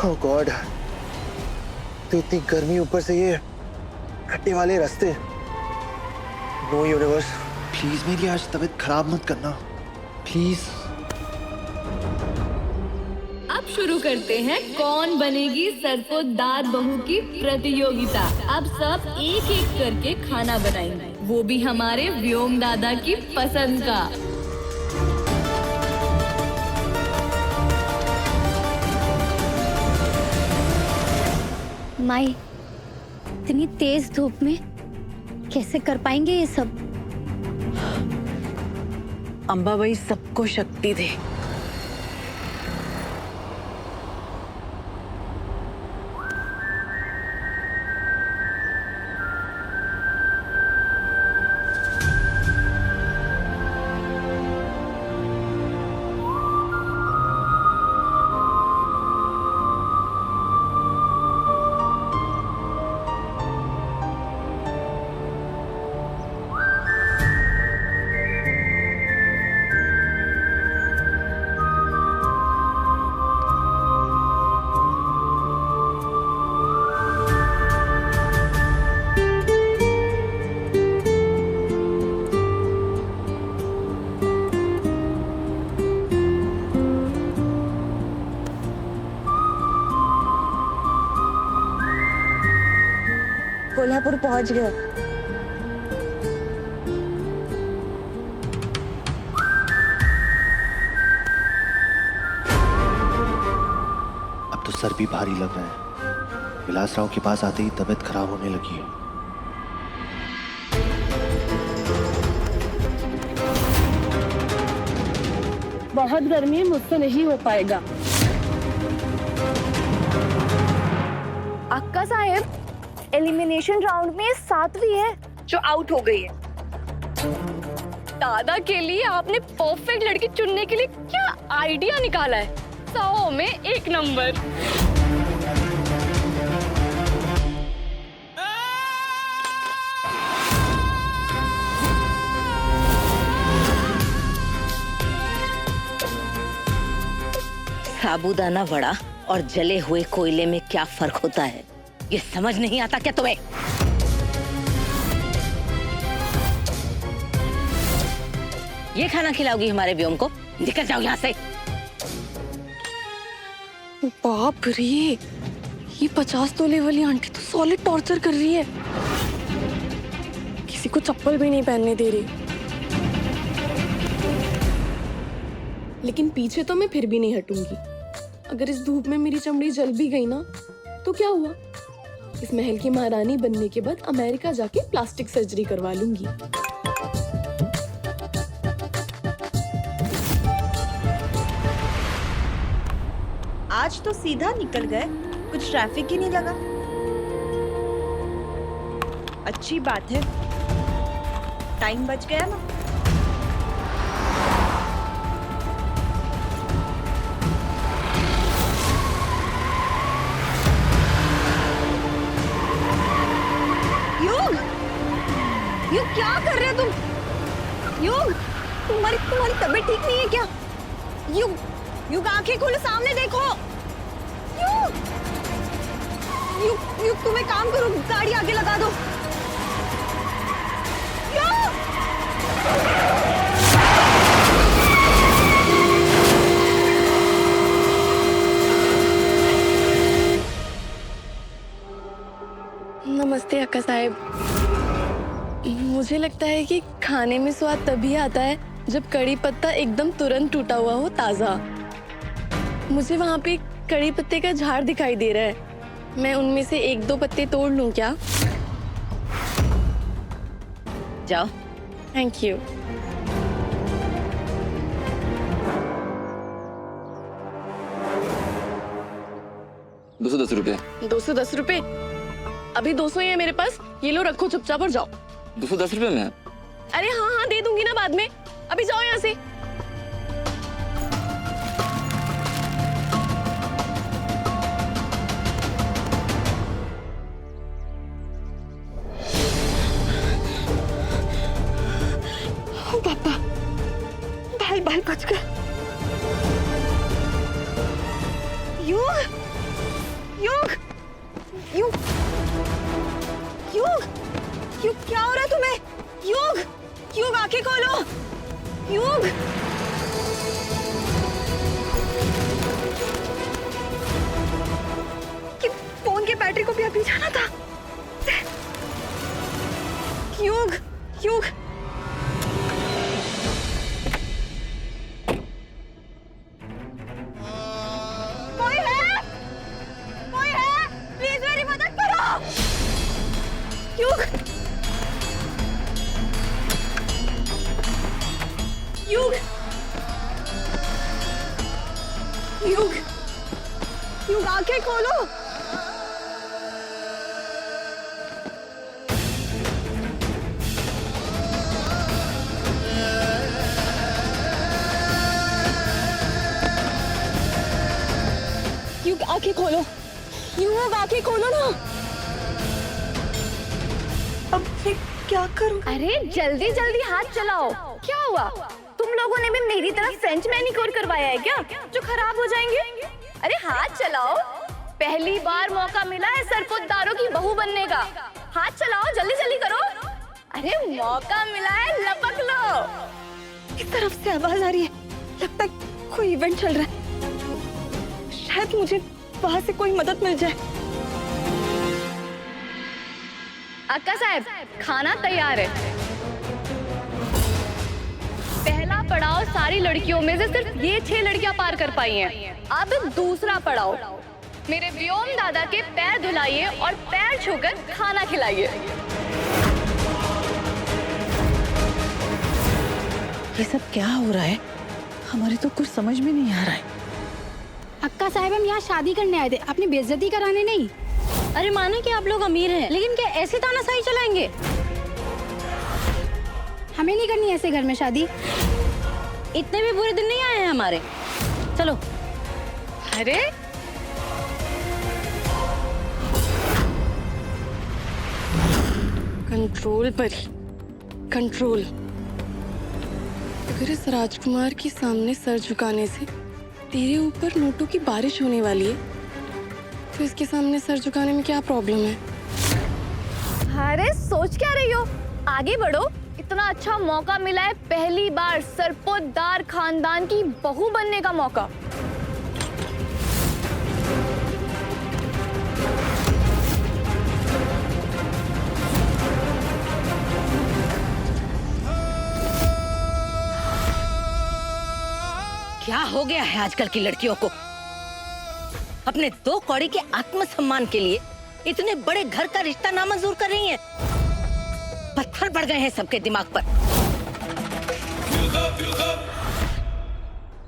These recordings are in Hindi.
ओह गॉड, तो इतनी गर्मी, ऊपर से ये खट्टे वाले रास्ते। नो यूनिवर्स, प्लीज मेरी आज तबीयत खराब मत करना, प्लीज। अब शुरू करते हैं कौन बनेगी सरसोंदार बहू की प्रतियोगिता। अब सब एक एक करके खाना बनाएंगे, वो भी हमारे व्योम दादा की पसंद का। माई, इतनी तेज धूप में कैसे कर पाएंगे ये सब? अंबाबाई सबको शक्ति दे। कोल्हापुर पहुंच गए। अब तो सर भी भारी लग रहा है। विलास राव के पास आते ही तबीयत खराब होने लगी है। बहुत गर्मी है, मुझसे नहीं हो पाएगा। अक्का साहेब, एलिमिनेशन राउंड में 7वीं है जो आउट हो गई है। दादा के लिए आपने परफेक्ट लड़की चुनने के लिए क्या आइडिया निकाला है। 100 में 1 नंबर। साबूदाना वड़ा और जले हुए कोयले में क्या फर्क होता है, ये समझ नहीं आता क्या तुम्हें? ये खाना खिलाओगी हमारे व्योम को? निकल जाओ यहाँ से। बाप रे, ये 50 तोले वाली आंटी तो सॉलिड टॉर्चर कर रही है। किसी को चप्पल भी नहीं पहनने दे रही। लेकिन पीछे तो मैं फिर भी नहीं हटूंगी। अगर इस धूप में मेरी चमड़ी जल भी गई ना, तो क्या हुआ? इस महल की महारानी बनने के बाद अमेरिका जाके प्लास्टिक सर्जरी करवा लूंगी। आज तो सीधा निकल गए, कुछ ट्रैफिक ही नहीं लगा। अच्छी बात है, टाइम बच गया ना। युग, क्या कर रहे हो तुम? युग, तुम्हारी तबीयत ठीक नहीं है क्या? युग, आंखें खोलो, सामने देखो। युग, तुम एक काम करो, गाड़ी आगे लगा दो। नमस्ते अक्का साहेब। मुझे लगता है कि खाने में स्वाद तभी आता है जब कड़ी पत्ता एकदम तुरंत टूटा हुआ हो, ताजा। मुझे वहाँ पे कड़ी पत्ते का झाड़ दिखाई दे रहा है। मैं उनमें से 1-2 पत्ते तोड़ लूं क्या? जाओ। Thank you. ₹210। 210 रुपए? अभी 200 ही है मेरे पास। ये लो, रखो चुपचाप और जाओ। ₹210 में? अरे हाँ, दे दूंगी ना बाद में। अभी जाओ यहाँ से। पापा, बाल बच गए। युग, युग युग युग युग क्या हो रहा है तुम्हें? युग युग आंखें खोलो। युग कि फोन के बैटरी को भी अभी जाना था। युग युग कोई है? कोई है? प्लीज मेरी मदद करो। युग युग युग युग आंखें खोलो। युग आंखें खोलो। युग आंखें खोलो ना। अब मैं क्या करूं? अरे जल्दी जल्दी हाथ चलाओ। क्या हुआ? तुम लोगों ने भी मेरी तरह फ्रेंच मैनिक्योर करवाया है क्या, जो खराब हो जाएंगे? अरे हाथ चलाओ, पहली बार मौका मिला है सरपोतदारों की बहू बनने का। हाथ चलाओ, जल्दी जल्दी करो। अरे मौका मिला है, लपक लो। इस तरफ से आवाज आ रही है, लगता है कोई इवेंट चल रहा है। शायद मुझे वहां से कोई मदद मिल जाए। अक्का साहब, खाना तैयार है। पहला पड़ाव सारी लड़कियों में से सिर्फ ये 6 लड़कियां पार कर पाई हैं। अब दूसरा पड़ाव, मेरे व्योम दादा के पैर धुलाइए और पैर छूकर खाना खिलाइए। ये सब क्या हो रहा है? हमारे तो कुछ समझ में नहीं आ रहा है। अक्का साहब, हम यहाँ शादी करने आए थे, अपनी बेइज्जती कराने नहीं। अरे माने कि आप लोग अमीर हैं, लेकिन क्या ऐसे तानाशाही चलाएंगे? हमें नहीं करनी ऐसे घर में शादी। इतने भी बुरे दिन नहीं आए हैं हमारे। चलो। अरे कंट्रोल पर ही कंट्रोल। अगर इस राजकुमार के सामने सर झुकाने से तेरे ऊपर नोटों की बारिश होने वाली है, तो इसके सामने सर झुकाने में क्या प्रॉब्लम है? अरे सोच क्या रही हो? आगे बढ़ो। इतना अच्छा मौका मिला है, पहली बार सरपोतदार खानदान की बहू बनने का मौका। क्या हो गया है आजकल की लड़कियों को? अपने 2 कौड़ी के आत्मसम्मान के लिए इतने बड़े घर का रिश्ता नामंजूर कर रही हैं। पत्थर पड़ गए हैं सबके दिमाग पर।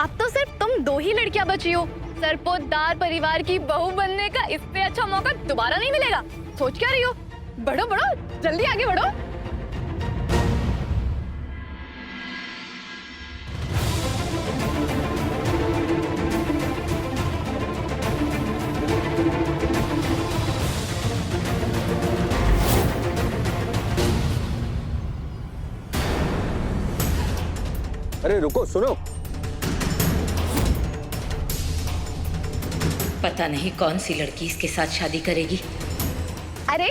अब तो सिर्फ तुम 2 ही लड़कियां बची हो। सरपोतदार परिवार की बहू बनने का इससे अच्छा मौका दोबारा नहीं मिलेगा। सोच क्या रही हो? बढ़ो बढ़ो, जल्दी आगे बढ़ो। अरे रुको, सुनो। पता नहीं कौन सी लड़की इसके साथ शादी करेगी। अरे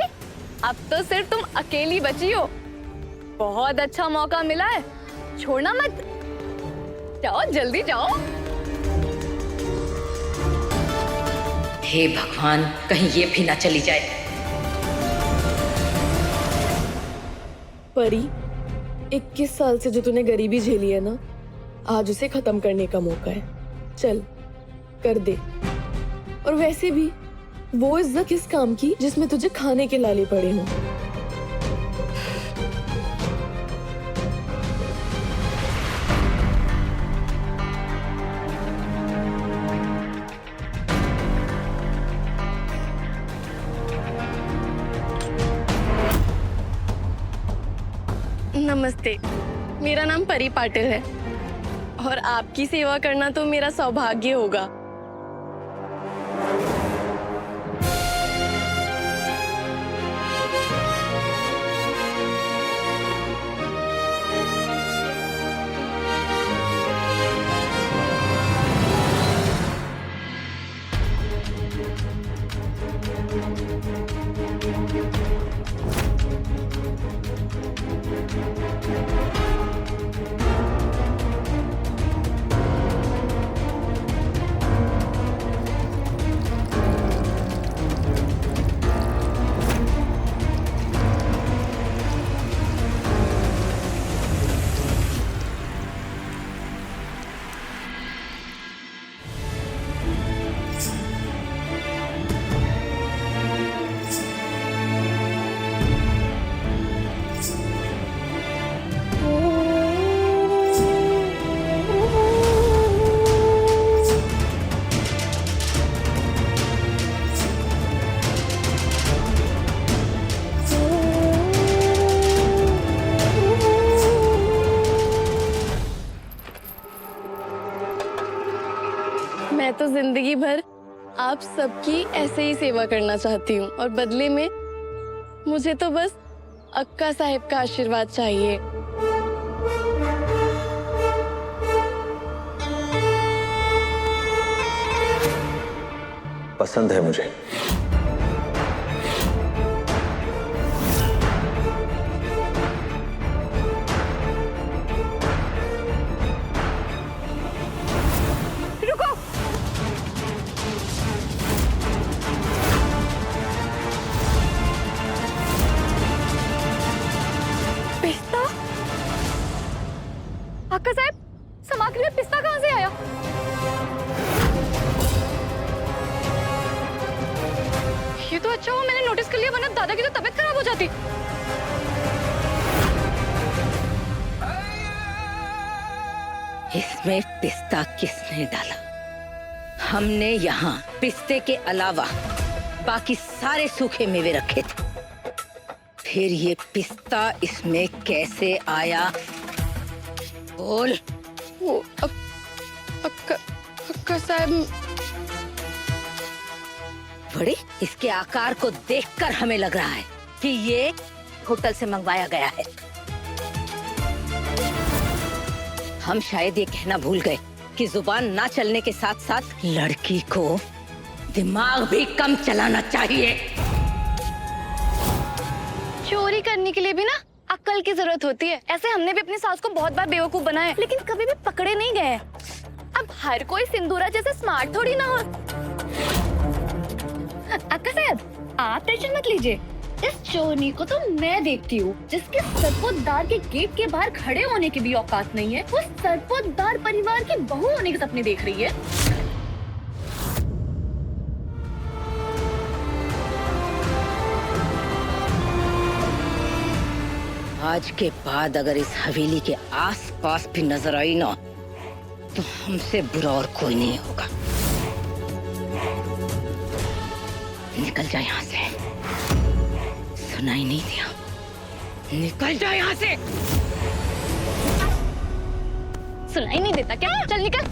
अब तो सिर्फ तुम अकेली बची हो। बहुत अच्छा मौका मिला है, छोड़ना मत। जाओ, जल्दी जाओ। हे भगवान, कहीं ये भी ना चली जाए। परी, 21 साल से जो तूने गरीबी झेली है ना, आज उसे खत्म करने का मौका है। चल कर दे। और वैसे भी वो इज्जत किस काम की जिसमें तुझे खाने के लाले पड़े हों। नमस्ते, मेरा नाम परी पाटिल है और आपकी सेवा करना तो मेरा सौभाग्य होगा। मैं तो जिंदगी भर आप सबकी ऐसे ही सेवा करना चाहती हूँ और बदले में मुझे तो बस अक्का साहिब का आशीर्वाद चाहिए। पसंद है मुझे। रुको। पिस्ता? अक्का साहब, सामग्री में पिस्ता कहाँ से आया? ये तो अच्छा हुआ मैंने नोटिस कर लिया, वरना दादा की तो तबीयत खराब हो जाती। इसमें पिस्ता किसने डाला? हमने यहाँ पिस्ते के अलावा बाकी सारे सूखे मेवे रखे थे। फिर ये पिस्ता इसमें कैसे आया? बोल। वो अक्का साहब, बड़े, इसके आकार को देखकर हमें लग रहा है कि ये होटल से मंगवाया गया है। हम शायद ये कहना भूल गए कि जुबान ना चलने के साथ साथ लड़की को दिमाग भी कम चलाना चाहिए। चोरी करने के लिए भी ना अक्ल की जरूरत होती है। ऐसे हमने भी अपनी सास को बहुत बार बेवकूफ बनाया है, लेकिन कभी भी पकड़े नहीं गए। अब हर कोई सिंदूरा जैसे स्मार्ट थोड़ी ना हो। अक्का साहब, आप टेंशन मत लीजिए, इस चोरनी को तो मैं देखती हूँ, जिसके सरपोतदार के गेट के बाहर खड़े होने की भी औकात नहीं है, वो सरपोतदार परिवार की बहू होने के सपने देख रही है। आज के बाद अगर इस हवेली के आसपास भी नजर आई ना, तो हमसे बुरा और कोई नहीं होगा। निकल जा यहाँ से। सुनाई नहीं दिया? निकल जा यहाँ से। सुनाई नहीं देता क्या? चल निकल।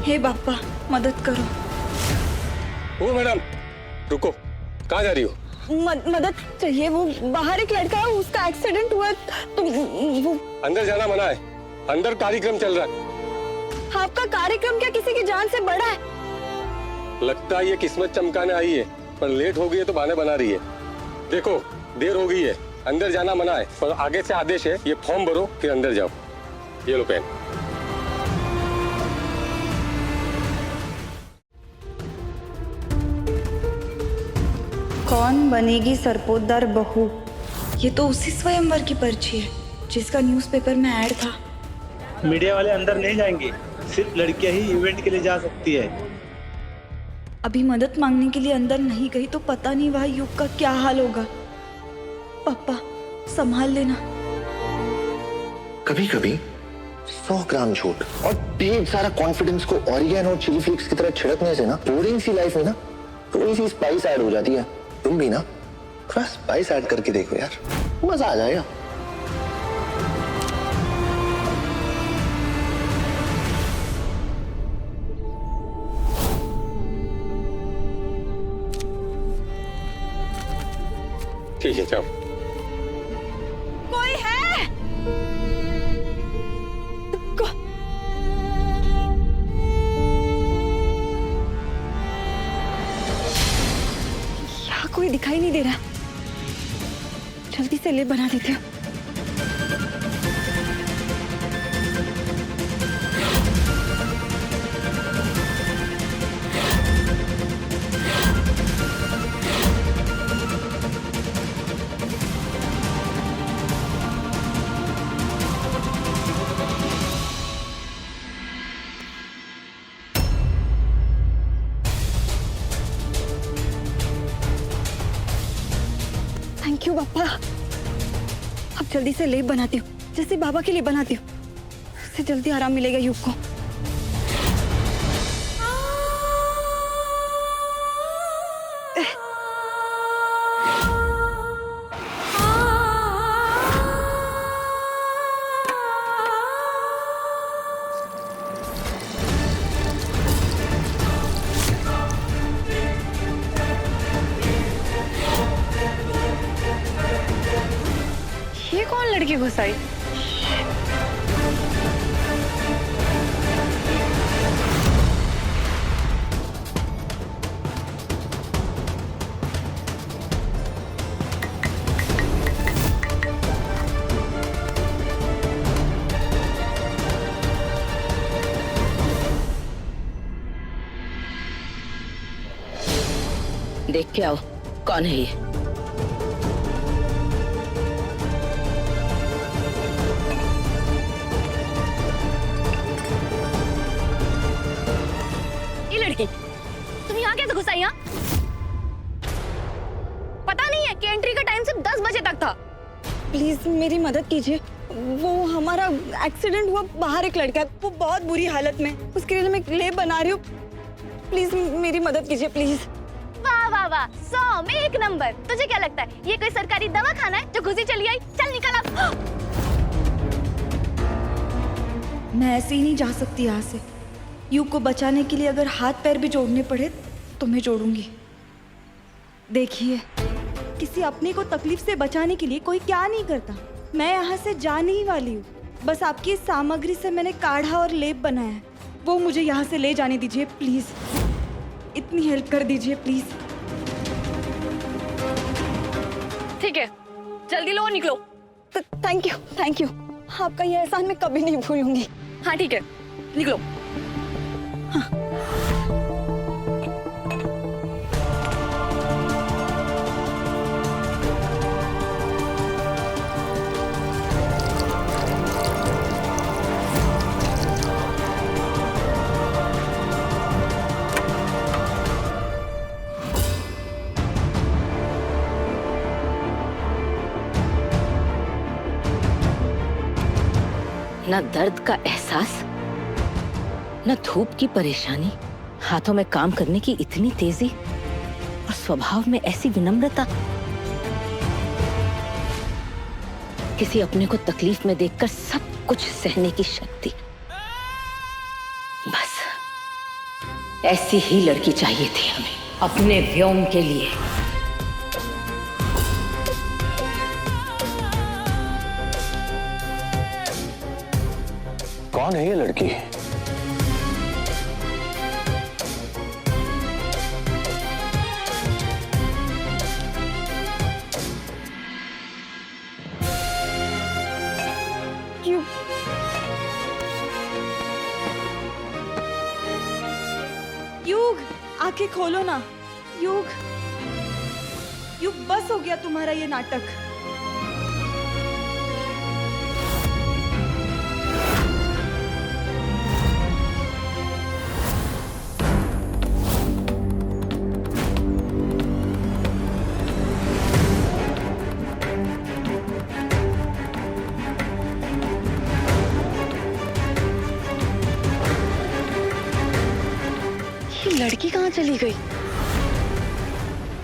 हे बाप्पा, मदद करो। ओ मैडम, रुको, कहाँ जा रही हो? मदद चाहिए। वो बाहर एक लड़का है, उसका एक्सीडेंट हुआ तो वो। अंदर जाना मना है, अंदर कार्यक्रम चल रहा है। आपका कार्यक्रम क्या किसी की जान से बड़ा है? लगता है ये किस्मत चमकाने आई है, पर लेट हो गई है तो बहाने बना रही है। देखो, देर हो गई है, अंदर जाना मना है, पर आगे से आदेश है, ये फॉर्म भरो फिर अंदर जाओ। ये लो पेन। कौन बनेगी सरपोतदार बहू? ये तो उसी स्वयंवर की पर्ची है जिसका न्यूज़पेपर में ऐड था। मीडिया वाले अंदर नहीं जाएंगे, सिर्फ लड़कियां ही इवेंट के लिए जा सकती है। अभी मदद मांगने के लिए अंदर नहीं गई तो पता नहीं वहाँ युग का क्या हाल होगा। पापा, संभाल लेना। कभी कभी 100 ग्राम झूठ और ढेर सारा कॉन्फिडेंस को ऑरिगेनो और चिली फ्लेक्स की तरह छिड़कने से ना बोरिंग सी लाइफ में ना थोड़ी सी स्पाइस ऐड हो जाती है। तुम भी ना थोड़ा स्पाइस ऐड करके देखो यार, मजा आ जाएगा। ठीक है, जाओ। कोई है? दिखाई नहीं दे रहा। जल्दी से ले बना देते हो। थैंक यू पापा। अब जल्दी से लेप बनाती हूँ, जैसे बाबा के लिए बनाती हूँ। उससे जल्दी आराम मिलेगा युग को। ये कौन लड़की घुसाई? देख के आओ कौन है ये। तुम यहाँ कैसे घुस आई? यहाँ पता नहीं है कि एंट्री का टाइम सिर्फ 10 बजे तक था। प्लीज मेरी मदद कीजिए। वो हमारा एक्सीडेंट हुआ, बाहर एक लड़का है, वो बहुत बुरी हालत में, उसके लिए मैं लेप बना रही हूँ। प्लीज मेरी मदद कीजिए प्लीज। वाह वाह वाह, 100 में 1 नंबर। तुझे क्या लगता है ये कोई सरकारी दवाखाना है जो घुसी चली आई? चल निकल अब। मैं ऐसे ही नहीं जा सकती यहाँ से। युग को बचाने के लिए अगर हाथ पैर भी जोड़ने पड़े तो मैं जोड़ूंगी। देखिए, किसी अपने को तकलीफ से बचाने के लिए कोई क्या नहीं करता। मैं यहाँ से जाने ही वाली हूँ। बस आपकी इस सामग्री से मैंने काढ़ा और लेप बनाया है, वो मुझे यहाँ से ले जाने दीजिए प्लीज। इतनी हेल्प कर दीजिए प्लीज। ठीक है, जल्दी लो, निकलो। Thank you. आपका ये एहसान मैं कभी नहीं भूलूंगी। हाँ ठीक है, निकलो। न दर्द का एहसास, न धूप की परेशानी, हाथों में काम करने की इतनी तेजी और स्वभाव में ऐसी विनम्रता। किसी अपने को तकलीफ में देखकर सब कुछ सहने की शक्ति। बस ऐसी ही लड़की चाहिए थी हमें अपने व्योम के लिए। कौन है ये लड़की? युग, आंखें खोलो ना। युग, बस हो गया तुम्हारा ये नाटक। लड़की कहाँ चली गई?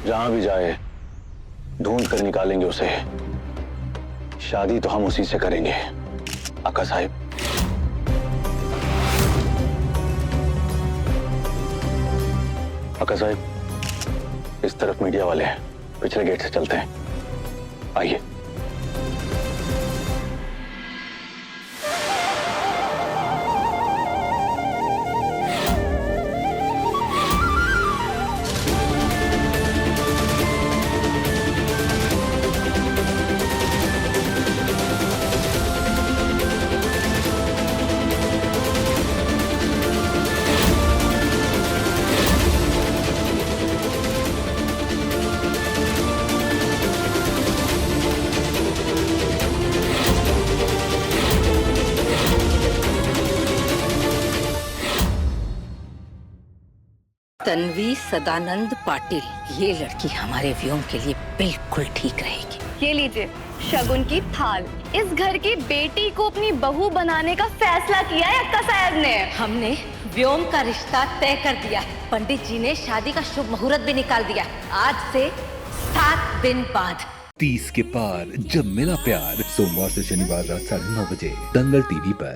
जहां भी जाए ढूंढ कर निकालेंगे उसे। शादी तो हम उसी से करेंगे आका साहिब। आका साहिब, इस तरफ मीडिया वाले हैं, पिछले गेट से चलते हैं। आइए। तन्वी सदानंद पाटिल, ये लड़की हमारे व्योम के लिए बिल्कुल ठीक रहेगी। ये लीजिए शगुन की थाल। इस घर की बेटी को अपनी बहू बनाने का फैसला किया है अक्का साहब ने। हमने व्योम का रिश्ता तय कर दिया है। पंडित जी ने शादी का शुभ मुहूर्त भी निकाल दिया। आज से 7 दिन बाद 30 के पार जब मिला प्यार, सोमवार से शनिवार रात 9:30 बजे दंगल टीवी पर।